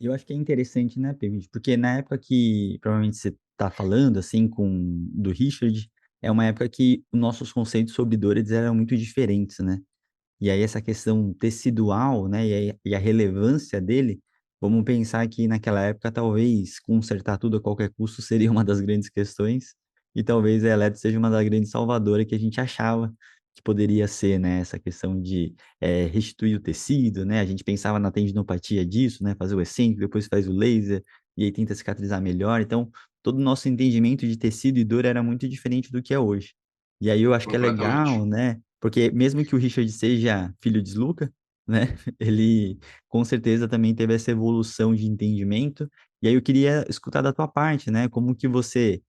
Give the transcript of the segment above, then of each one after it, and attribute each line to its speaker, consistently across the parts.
Speaker 1: Eu acho que é interessante, né, Permite, porque na época que provavelmente você está falando, assim, do Richard, é uma época que os nossos conceitos sobre dor, eles eram muito diferentes, né. E aí essa questão tecidual, né, e a relevância dele, vamos pensar que naquela época talvez consertar tudo a qualquer custo seria uma das grandes questões, e talvez a eletro seja uma das grandes salvadora que a gente achava que poderia ser, né, essa questão de, restituir o tecido, né, a gente pensava na tendinopatia disso, né, fazer o excêntrico, depois faz o laser, e aí tenta cicatrizar melhor, então todo o nosso entendimento de tecido e dor era muito diferente do que é hoje. E aí eu acho que é
Speaker 2: Completamente.
Speaker 1: legal, né, porque mesmo que o Richard seja filho de Sluca, né, ele com certeza também teve essa evolução de entendimento, e aí eu queria escutar da tua parte, né, como que você,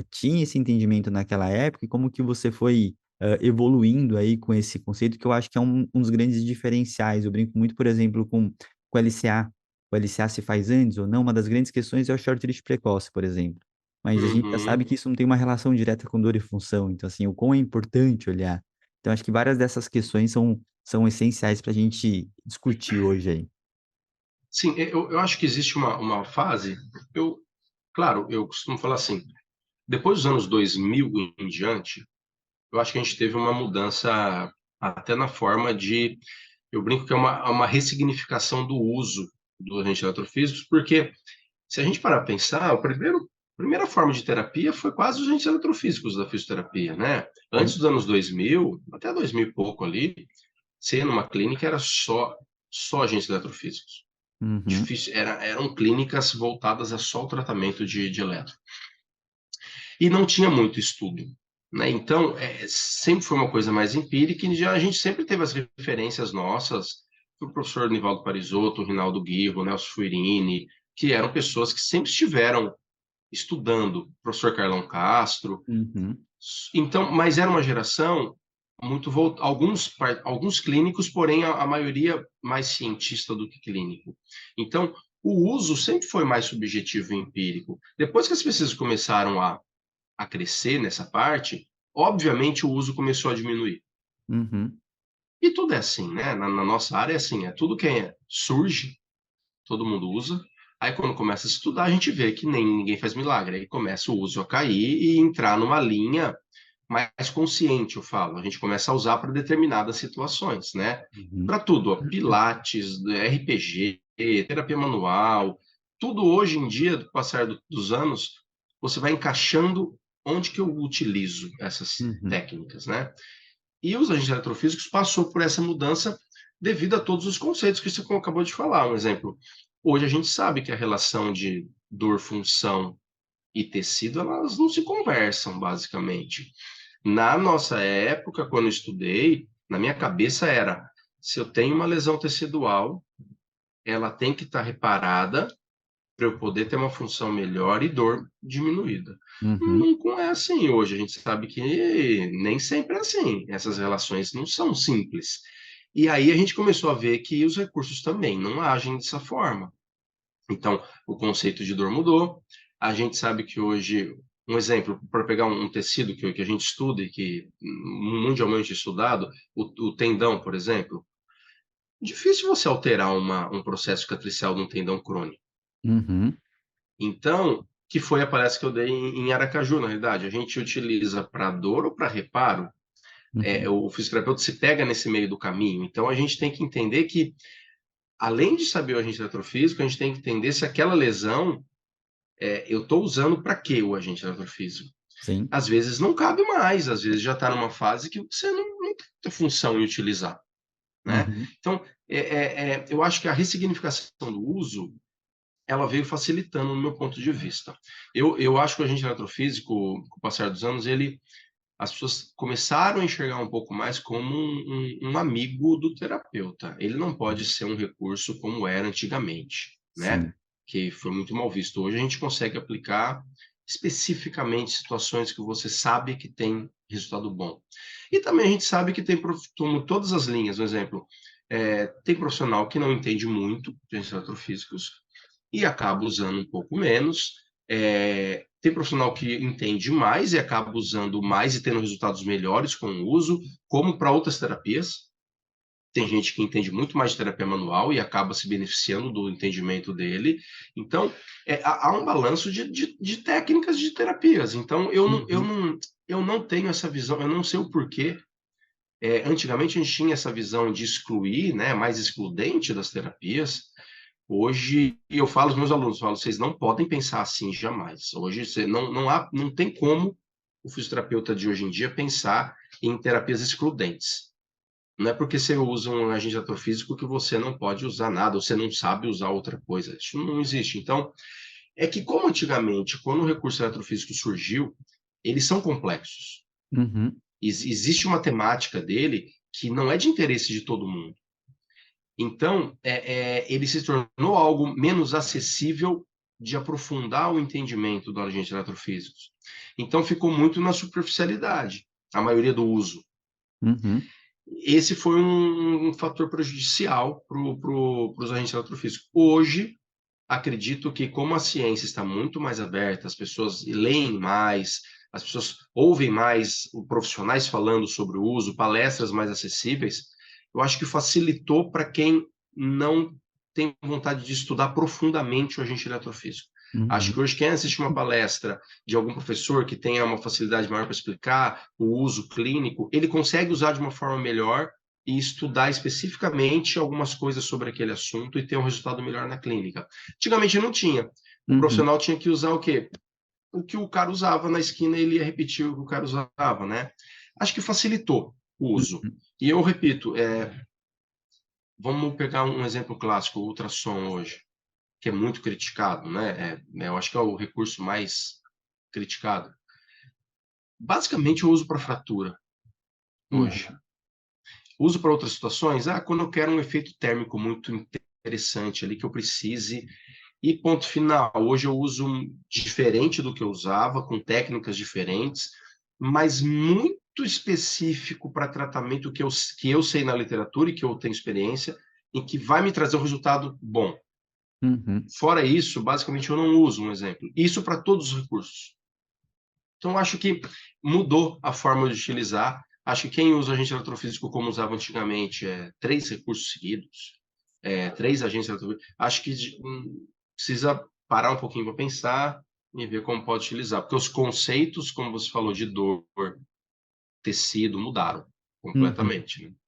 Speaker 1: tinha esse entendimento naquela época e como que você foi, evoluindo aí com esse conceito que eu acho que é um dos grandes diferenciais. Eu brinco muito, por exemplo, com o LCA. O LCA se faz antes ou não, uma das grandes questões é o short reach precoce, por exemplo. Mas a gente já
Speaker 2: Uhum.
Speaker 1: sabe que isso não tem uma relação direta com dor e função, então assim, o quão é importante olhar. Então acho que várias dessas questões são essenciais para a gente discutir hoje aí.
Speaker 2: Sim, eu acho que existe uma fase, eu claro, eu costumo falar assim, depois dos anos 2000 em diante, eu acho que a gente teve uma mudança até na forma de eu brinco que é uma ressignificação do uso dos agentes eletrofísicos, porque se a gente parar pra pensar, o primeira forma de terapia foi quase os agentes eletrofísicos da fisioterapia, né. Antes
Speaker 1: Sim.
Speaker 2: dos anos 2000, até 2000 e pouco ali, você ia numa clínica era só agentes eletrofísicos.
Speaker 1: Uhum,
Speaker 2: Difícil eram clínicas voltadas a só o tratamento de eletro. E não tinha muito estudo, né, então, sempre foi uma coisa mais empírica e já a gente sempre teve as referências nossas, do professor Nivaldo Parisotto, o Rinaldo Guirro, Nelson Fuerini, que eram pessoas que sempre estiveram estudando, professor Carlão Castro.
Speaker 1: uhum,
Speaker 2: Então, mas era uma geração muito vol alguns clínicos, porém a maioria mais cientista do que clínico. Então, o uso sempre foi mais subjetivo e empírico. Depois que as pesquisas começaram a crescer nessa parte, obviamente o uso começou a diminuir.
Speaker 1: uhum.
Speaker 2: E tudo é assim, né, na nossa área é assim, é tudo que surge, todo mundo usa, aí quando começa a estudar a gente vê que nem ninguém faz milagre, aí começa o uso a cair e entrar numa linha mais consciente, eu falo. A gente começa a usar para determinadas situações, né?
Speaker 1: Uhum.
Speaker 2: Para tudo, ó, pilates, RPG, terapia manual, tudo hoje em dia, com o passar dos anos, você vai encaixando onde que eu utilizo essas
Speaker 1: Uhum.
Speaker 2: técnicas, né? E os agentes eletrofísicos passou por essa mudança devido a todos os conceitos que você acabou de falar. Um exemplo, hoje a gente sabe que a relação de dor, função e tecido, elas não se conversam, basicamente. Na nossa época, quando eu estudei, na minha cabeça era: se eu tenho uma lesão tecidual, ela tem que estar reparada para eu poder ter uma função melhor e dor diminuída.
Speaker 1: Uhum.
Speaker 2: Não é assim hoje, a gente sabe que nem sempre é assim, essas relações não são simples. E aí a gente começou a ver que os recursos também não agem dessa forma. Então, o conceito de dor mudou. A gente sabe que hoje, um exemplo, para pegar um tecido que a gente estuda e que mundialmente estudado, o tendão, por exemplo, difícil você alterar um processo cicatricial de um tendão crônico.
Speaker 1: Uhum.
Speaker 2: Então, que foi a palestra que eu dei em Aracaju, na realidade. A gente utiliza para dor ou para reparo,
Speaker 1: Uhum.
Speaker 2: o fisioterapeuta se pega nesse meio do caminho. Então, a gente tem que entender que, além de saber o agente eletrofísico, a gente tem que entender se aquela lesão eu estou usando para quê o agente eletrofísico?
Speaker 1: Sim.
Speaker 2: Às vezes não cabe mais, às vezes já está numa fase que você não tem muita função em utilizar, né?
Speaker 1: Uhum.
Speaker 2: Então, eu acho que a ressignificação do uso, ela veio facilitando no meu ponto de vista. Eu acho que o agente eletrofísico, com o passar dos anos, as pessoas começaram a enxergar um pouco mais como um amigo do terapeuta. Ele não pode ser um recurso como era antigamente, né?
Speaker 1: Sim.
Speaker 2: Que foi muito mal visto. Hoje a gente consegue aplicar especificamente situações que você sabe que tem resultado bom. E também a gente sabe que tem, como todas as linhas, por exemplo, tem profissional que não entende muito de eletrofísicos e acaba usando um pouco menos. Tem profissional que entende mais e acaba usando mais e tendo resultados melhores com o uso, como para outras terapias. Tem gente que entende muito mais de terapia manual e acaba se beneficiando do entendimento dele. Então, há um balanço de técnicas de terapias. Então,
Speaker 1: Uhum,
Speaker 2: eu não tenho essa visão, eu não sei o porquê. Antigamente a gente tinha essa visão de excluir, né, mais excludente das terapias. Hoje, eu falo aos meus alunos, falo, vocês não podem pensar assim jamais. Hoje você não tem como o fisioterapeuta de hoje em dia pensar em terapias excludentes. Não é porque você usa um agente atrofísico que você não pode usar nada, ou você não sabe usar outra coisa. Isso não existe. Então, é que como antigamente, quando o recurso eletrofísico surgiu, eles são complexos.
Speaker 1: uhum,
Speaker 2: Existe uma temática dele que não é de interesse de todo mundo. Então, ele se tornou algo menos acessível de aprofundar o entendimento do agente eletrofísicos. Então, ficou muito na superficialidade, a maioria do uso.
Speaker 1: uhum,
Speaker 2: Esse foi um fator prejudicial para os agentes eletrofísicos. Hoje, acredito que como a ciência está muito mais aberta, as pessoas leem mais, as pessoas ouvem mais profissionais falando sobre o uso, palestras mais acessíveis, eu acho que facilitou para quem não tem vontade de estudar profundamente o agente eletrofísico. Acho que
Speaker 1: uhum,
Speaker 2: hoje quem assiste uma palestra de algum professor que tenha uma facilidade maior para explicar o uso clínico, ele consegue usar de uma forma melhor e estudar especificamente algumas coisas sobre aquele assunto e ter um resultado melhor na clínica. Antigamente não tinha. O
Speaker 1: uhum,
Speaker 2: profissional tinha que usar o quê? O que o cara usava na esquina, ele ia repetir o que o cara usava, né? Acho que facilitou o uso.
Speaker 1: uhum,
Speaker 2: E eu repito, vamos pegar um exemplo clássico, o ultrassom hoje, que é muito criticado, né? Eu acho que é o recurso mais criticado. Basicamente, eu uso para fratura hoje.
Speaker 1: uhum,
Speaker 2: Uso para outras situações, quando eu quero um efeito térmico muito interessante ali, que eu precise. E ponto final. Hoje eu uso diferente do que eu usava, com técnicas diferentes, mas muito específico para tratamento que eu sei na literatura e que eu tenho experiência, e que vai me trazer um resultado bom.
Speaker 1: uhum,
Speaker 2: Fora isso, basicamente eu não uso um exemplo. Isso para todos os recursos. Então, acho que mudou a forma de utilizar. Acho que quem usa agente eletrofísico como usava antigamente, três recursos seguidos, três agentes eletrofísicos, acho que precisa parar um pouquinho para pensar e ver como pode utilizar. Porque os conceitos, como você falou, de dor, tecido, mudaram
Speaker 1: uhum.
Speaker 2: completamente, né?